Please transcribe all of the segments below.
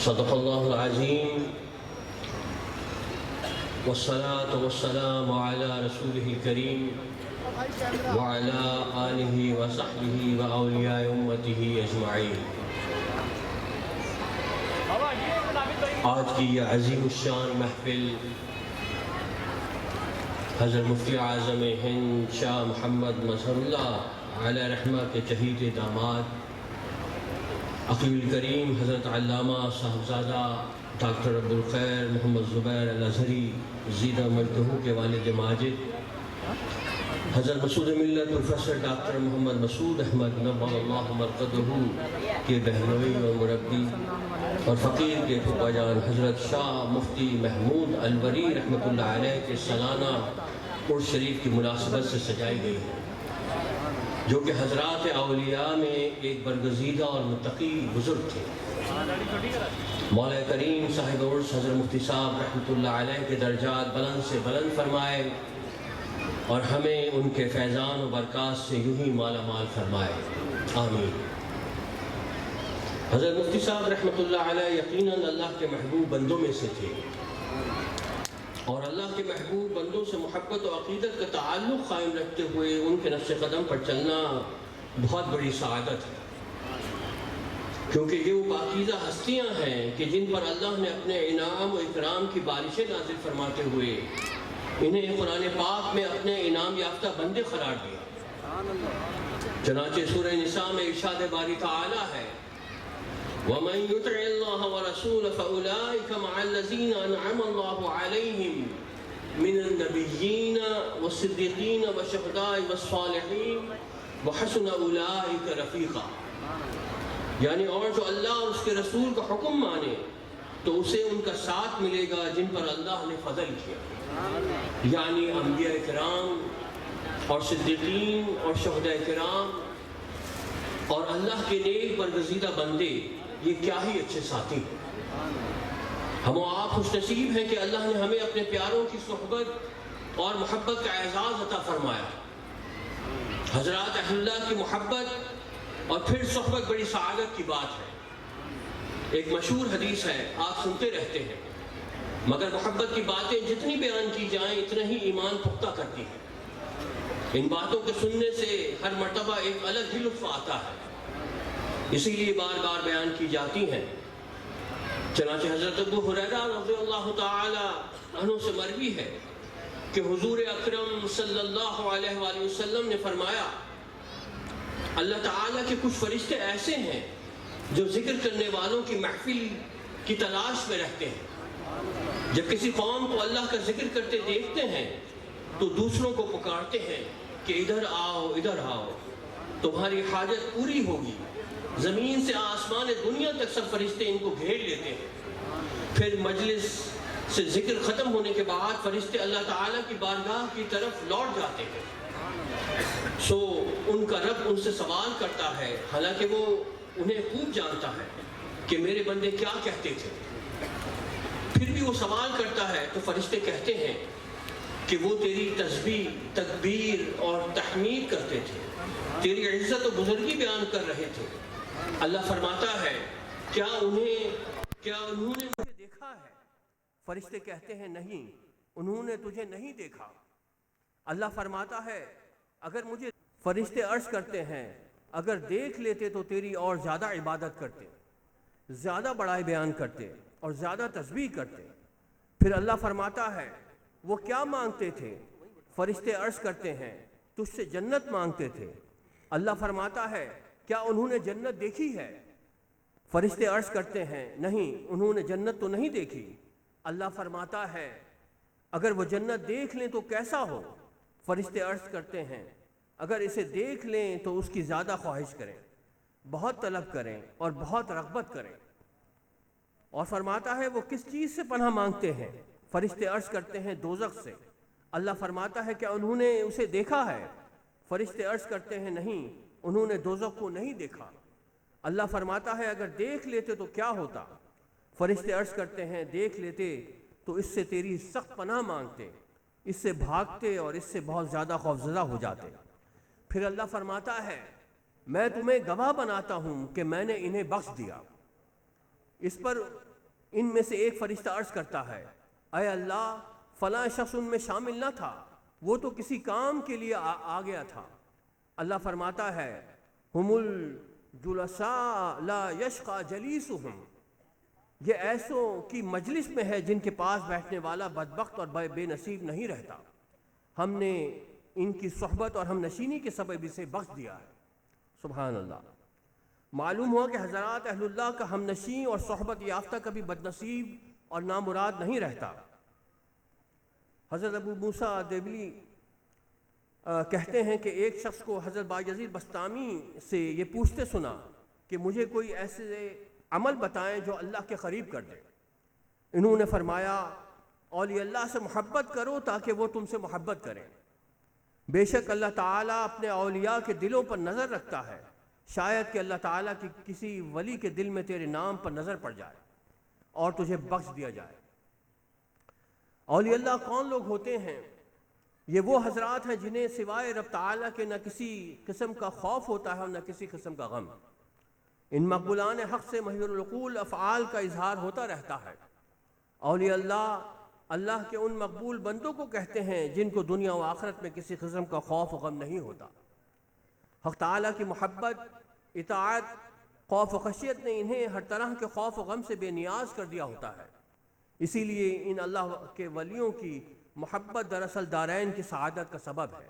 صدق اللہ العظیم والصلاة والسلام علی رسولہ الکریم وعلی آلہ وصحبہ واولیاء امتہ اجمعین۔ آج کی یہ عظیم الشان محفل حضرت مفتی اعظم ہند شاہ محمد مظہر اللہ علیہ رحمہ کے چہیتے داماد عقیل الکریم حضرت علامہ صاحبزادہ ڈاکٹر عبدالخیر محمد زبیر الازہری زیدہ مجدہ کے والد ماجد حضرت مسعود ملت پروفیسر ڈاکٹر محمد مسعود احمد نور اللہ مرقدہ کے بہنوئی اور مربی اور فقیر کے پھپھا جان حضرت شاہ مفتی محمود الوری رحمۃ اللہ علیہ کے سالانہ عرس شریف کی مناسبت سے سجائی گئی ہے، جو کہ حضرات اولیاء میں ایک برگزیدہ اور متقی بزرگ تھے۔ مولا کریم صاحب عرس حضرت مفتی صاحب رحمۃ اللہ علیہ کے درجات بلند سے بلند فرمائے اور ہمیں ان کے فیضان و برکات سے یوں ہی مالا مال فرمائے، آمین۔ حضرت مفتی صاحب رحمۃ اللہ علیہ یقیناً اللہ کے محبوب بندوں میں سے تھے، اور اللہ کے محبوب بندوں سے محبت و عقیدت کا تعلق قائم رکھتے ہوئے ان کے نقش قدم پر چلنا بہت بڑی سعادت ہے، کیونکہ یہ وہ پاکیزہ ہستیاں ہیں کہ جن پر اللہ نے اپنے انعام و اکرام کی بارشیں نازل فرماتے ہوئے انہیں قرآن پاک میں اپنے انعام یافتہ بندے قرار دیا۔ چنانچہ سورہ نساء میں ارشاد باری تعالی ہے، وَمَن يُطِعِ اللَّهَ وَرَسُولَهُ فَأُولَٰئِكَ مَعَ الَّذِينَ أَنْعَمَ اللَّهُ عَلَيْهِمْ مِنَ النَّبِيِّينَ وَالصِّدِّيقِينَ وَالشُّهَدَاءِ وَالصَّالِحِينَ وَحَسُنَ أُولَٰئِكَ رَفِيقًا، یعنی اور جو اللہ اور اس کے رسول کا حکم مانے تو اسے ان کا ساتھ ملے گا جن پر اللہ نے فضل کیا، یعنی انبیاء کرام اور صدیقین اور شہداء کرام اور اللہ کے نیک برگزیدہ بندے، یہ کیا ہی اچھے ساتھی ہیں۔ ہم و آپ خوش نصیب ہیں کہ اللہ نے ہمیں اپنے پیاروں کی صحبت اور محبت کا اعزاز عطا فرمایا۔ حضرات اہل اللہ کی محبت اور پھر صحبت بڑی سعادت کی بات ہے۔ ایک مشہور حدیث ہے، آپ سنتے رہتے ہیں، مگر محبت کی باتیں جتنی بیان کی جائیں اتنا ہی ایمان پختہ کرتی ہیں۔ ان باتوں کے سننے سے ہر مرتبہ ایک الگ ہی لطف آتا ہے، اسی لیے بار بار بیان کی جاتی ہیں۔ چنانچہ حضرت ابو ہریرہ رضی اللہ تعالی عنہ سے مروی ہے کہ حضور اکرم صلی اللہ علیہ وآلہ وسلم نے فرمایا، اللہ تعالیٰ کے کچھ فرشتے ایسے ہیں جو ذکر کرنے والوں کی محفل کی تلاش میں رہتے ہیں، جب کسی قوم کو اللہ کا ذکر کرتے دیکھتے ہیں تو دوسروں کو پکارتے ہیں کہ ادھر آؤ ادھر آؤ، تمہاری حاجت پوری ہوگی۔ زمین سے آسمان دنیا تک سب فرشتے ان کو گھیر لیتے ہیں۔ پھر مجلس سے ذکر ختم ہونے کے بعد فرشتے اللہ تعالیٰ کی بارگاہ کی طرف لوٹ جاتے ہیں، سو ان کا رب ان سے سوال کرتا ہے، حالانکہ وہ انہیں خوب جانتا ہے کہ میرے بندے کیا کہتے تھے، پھر بھی وہ سوال کرتا ہے تو فرشتے کہتے ہیں کہ وہ تیری تسبیح، تکبیر اور تحمید کرتے تھے، تیری عزت و بزرگی بیان کر رہے تھے۔ اللہ فرماتا ہے، کیا انہوں نے مجھے دیکھا ہے؟ فرشتے کہتے ہیں نہیں، انہوں نے تجھے نہیں دیکھا۔ اللہ فرماتا ہے، اگر مجھے فرشتے عرض کرتے ہیں اگر دیکھ لیتے تو تیری اور زیادہ عبادت کرتے، زیادہ بڑائی بیان کرتے اور زیادہ تسبیح کرتے۔ پھر اللہ فرماتا ہے، وہ کیا مانگتے تھے؟ فرشتے عرض کرتے ہیں، تجھ سے جنت مانگتے تھے۔ اللہ فرماتا ہے، کیا انہوں نے جنت دیکھی ہے؟ فرشتے عرض کرتے ہیں، نہیں، انہوں نے جنت تو نہیں دیکھی۔ اللہ فرماتا ہے، اگر وہ جنت دیکھ لیں تو کیسا ہو؟ فرشتے عرض کرتے ہیں، اگر اسے دیکھ لیں تو اس کی زیادہ خواہش کریں، بہت طلب کریں اور بہت رغبت کریں۔ اور فرماتا ہے، وہ کس چیز سے پناہ مانگتے ہیں؟ فرشتے عرض کرتے ہیں، دوزخ سے۔ اللہ فرماتا ہے، کیا انہوں نے اسے دیکھا ہے؟ فرشتے عرض کرتے ہیں، نہیں، انہوں نے دوزخ کو نہیں دیکھا۔ اللہ فرماتا ہے، اگر دیکھ لیتے تو کیا ہوتا؟ فرشتے عرض کرتے ہیں، دیکھ لیتے تو اس سے تیری سخت پناہ مانگتے، اس سے بھاگتے اور اس سے بہت زیادہ خوفزدہ ہو جاتے۔ پھر اللہ فرماتا ہے، میں تمہیں گواہ بناتا ہوں کہ میں نے انہیں بخش دیا۔ اس پر ان میں سے ایک فرشتہ عرض کرتا ہے اے اللہ فلاں شخص ان میں شامل نہ تھا، وہ تو کسی کام کے لیے آ گیا تھا۔ اللہ فرماتا ہے ہم الجلساء لا یشقى جلیسهم، یہ ایسوں کی مجلس میں ہے جن کے پاس بیٹھنے والا بدبخت اور بے نصیب نہیں رہتا، ہم نے ان کی صحبت اور ہم نشینی کے سبب اسے بخش دیا ہے۔ سبحان اللہ۔ معلوم ہوا کہ حضرات اہل اللہ کا ہم نشین اور صحبت یافتہ کبھی بد نصیب اور نامراد نہیں رہتا۔ حضرت ابو موسیٰ دیبلی کہتے ہیں کہ ایک شخص کو حضرت بایزید بسطامی سے یہ پوچھتے سنا کہ مجھے کوئی ایسے عمل بتائیں جو اللہ کے قریب کر دے۔ انہوں نے فرمایا اولیاء اللہ سے محبت کرو تاکہ وہ تم سے محبت کریں، بے شک اللہ تعالیٰ اپنے اولیاء کے دلوں پر نظر رکھتا ہے، شاید کہ اللہ تعالیٰ کی کسی ولی کے دل میں تیرے نام پر نظر پڑ جائے اور تجھے بخش دیا جائے۔ اولیاء اللہ کون لوگ ہوتے ہیں؟ یہ وہ حضرات ہیں جنہیں سوائے رب تعالیٰ کے نہ کسی قسم کا خوف ہوتا ہے اور نہ کسی قسم کا غم۔ ان مقبولان حق سے محیر العقول افعال کا اظہار ہوتا رہتا ہے۔ اولیاء اللہ اللہ کے ان مقبول بندوں کو کہتے ہیں جن کو دنیا و آخرت میں کسی قسم کا خوف و غم نہیں ہوتا۔ حق تعالیٰ کی محبت، اطاعت، خوف و خشیت نے انہیں ہر طرح کے خوف و غم سے بے نیاز کر دیا ہوتا ہے۔ اسی لیے ان اللہ کے ولیوں کی محبت دراصل دارین کی سعادت کا سبب ہے۔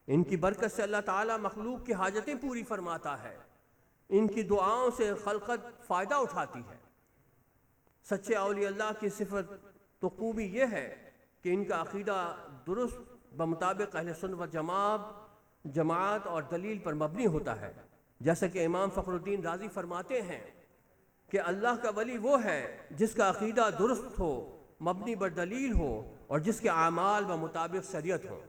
ان کی برکت سے اللہ تعالیٰ مخلوق کی حاجتیں پوری فرماتا ہے، ان کی دعاؤں سے خلقت فائدہ اٹھاتی ہے۔ سچے اولیاء اللہ کی صفت تو خوبی یہ ہے کہ ان کا عقیدہ درست بمطابق اہل سنت و جماعت اور دلیل پر مبنی ہوتا ہے، جیسا کہ امام فخر الدین رازی فرماتے ہیں کہ اللہ کا ولی وہ ہے جس کا عقیدہ درست ہو، مبنی بر دلیل ہو اور جس کے اعمال بمطابق شریعت ہو۔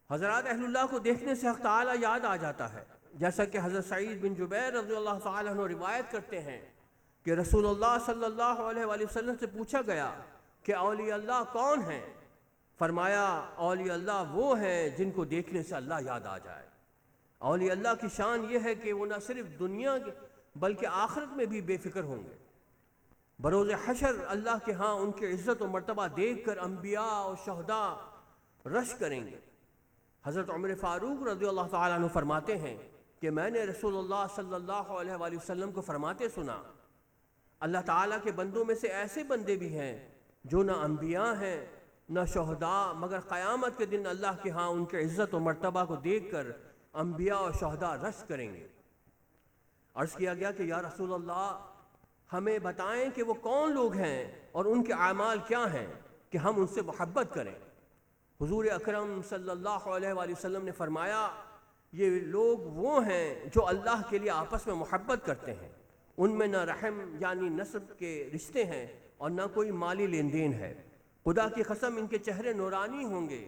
حضرات اہل اللہ کو دیکھنے سے حق تعالیٰ یاد آ جاتا ہے، جیسا کہ حضرت سعید بن جبیر رضی اللہ تعالیٰ عنہ روایت کرتے ہیں کہ رسول اللہ صلی اللہ علیہ وآلہ وسلم سے پوچھا گیا کہ اولیاء اللہ کون ہیں؟ فرمایا اولیاء اللہ وہ ہیں جن کو دیکھنے سے اللہ یاد آ جائے۔ اولیاء اللہ کی شان یہ ہے کہ وہ نہ صرف دنیا بلکہ آخرت میں بھی بے فکر ہوں گے۔ بروز حشر اللہ کے ہاں ان کی عزت و مرتبہ دیکھ کر انبیاء اور شہداء رش کریں گے۔ حضرت عمر فاروق رضی اللہ تعالیٰ عنہ فرماتے ہیں کہ میں نے رسول اللہ صلی اللہ علیہ وآلہ وسلم کو فرماتے سنا اللہ تعالیٰ کے بندوں میں سے ایسے بندے بھی ہیں جو نہ انبیاء ہیں نہ شہداء، مگر قیامت کے دن اللہ کے ہاں ان کے عزت و مرتبہ کو دیکھ کر انبیاء اور شہداء رشک کریں گے۔ عرض کیا گیا کہ یا رسول اللہ ہمیں بتائیں کہ وہ کون لوگ ہیں اور ان کے اعمال کیا ہیں کہ ہم ان سے محبت کریں۔ حضور اکرم صلی اللہ علیہ وآلہ وسلم نے فرمایا یہ لوگ وہ ہیں جو اللہ کے لیے آپس میں محبت کرتے ہیں، ان میں نہ رحم یعنی نسب کے رشتے ہیں اور نہ کوئی مالی لین دین ہے۔ خدا کی قسم ان کے چہرے نورانی ہوں گے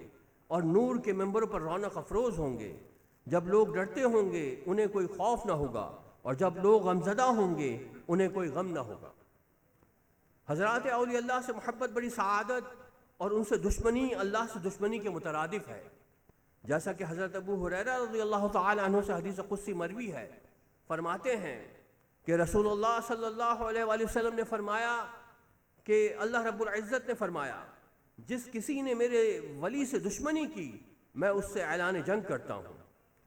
اور نور کے ممبروں پر رونق افروز ہوں گے۔ جب لوگ ڈرتے ہوں گے انہیں کوئی خوف نہ ہوگا اور جب لوگ غمزدہ ہوں گے انہیں کوئی غم نہ ہوگا۔ حضرات اولیاء اللہ سے محبت بڑی سعادت اور ان سے دشمنی اللہ سے دشمنی کے مترادف ہے، جیسا کہ حضرت ابو ہریرہ رضی اللہ تعالی عنہ سے حدیث قدسی مروی ہے۔ فرماتے ہیں کہ رسول اللہ صلی اللہ علیہ وآلہ وسلم نے فرمایا کہ اللہ رب العزت نے فرمایا جس کسی نے میرے ولی سے دشمنی کی میں اس سے اعلان جنگ کرتا ہوں،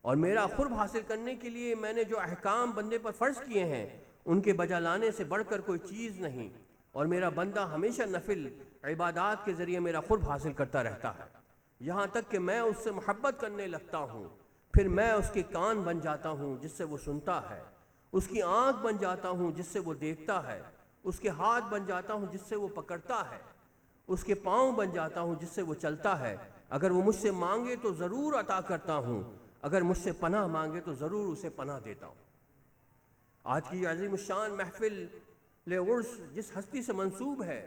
اور میرا قرب حاصل کرنے کے لیے میں نے جو احکام بندے پر فرض کیے ہیں ان کے بجا لانے سے بڑھ کر کوئی چیز نہیں، اور میرا بندہ ہمیشہ نفل عبادات کے ذریعے میرا قرب حاصل کرتا رہتا ہے، یہاں تک کہ میں اس سے محبت کرنے لگتا ہوں، پھر میں اس کے کان بن جاتا ہوں جس سے وہ سنتا ہے، اس کی آنکھ بن جاتا ہوں جس سے وہ دیکھتا ہے، اس کے ہاتھ بن جاتا ہوں جس سے وہ پکڑتا ہے، اس کے پاؤں بن جاتا ہوں جس سے وہ چلتا ہے، اگر وہ مجھ سے مانگے تو ضرور عطا کرتا ہوں، اگر مجھ سے پناہ مانگے تو ضرور اسے پناہ دیتا ہوں۔ آج کی عظیم الشان محفل عرس جس ہستی سے منسوب ہے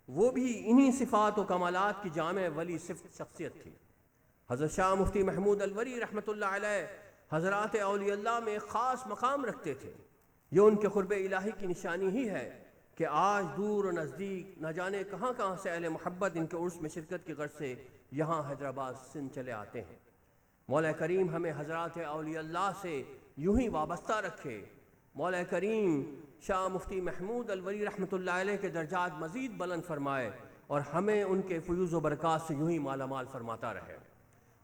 وہ بھی انہی صفات و کمالات کی جامع ولی شخصیت تھی۔ حضرت شاہ مفتی محمود الوری رحمۃ اللہ علیہ حضرات اولیاء اللہ میں ایک خاص مقام رکھتے تھے۔ یہ ان کے قرب الہی کی نشانی ہی ہے کہ آج دور و نزدیک نہ جانے کہاں کہاں سے اہل محبت ان کے عرس میں شرکت کی غرض سے یہاں حیدرآباد سندھ چلے آتے ہیں۔ مولا کریم ہمیں حضرات اولیاء اللہ سے یوں ہی وابستہ رکھے۔ مولا کریم شاہ مفتی محمود الولی رحمۃ اللہ علیہ کے درجات مزید بلند فرمائے اور ہمیں ان کے فیوز و برکات سے یوں ہی مالا مال فرماتا رہے۔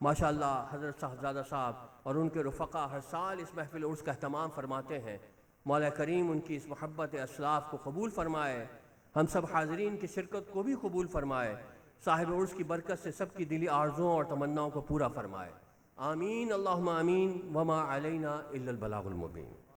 ماشاءاللہ حضرت صاحبزادہ صاحب اور ان کے رفقا ہر سال اس محفل عرس کا اہتمام فرماتے ہیں۔ مولا کریم ان کی اس محبت اسلاف کو قبول فرمائے، ہم سب حاضرین کی شرکت کو بھی قبول فرمائے، صاحب عرس کی برکت سے سب کی دلی آرزوں اور تمناؤں کو پورا فرمائے، آمین اللہم آمین، وما علینا الا البلاغ المبین۔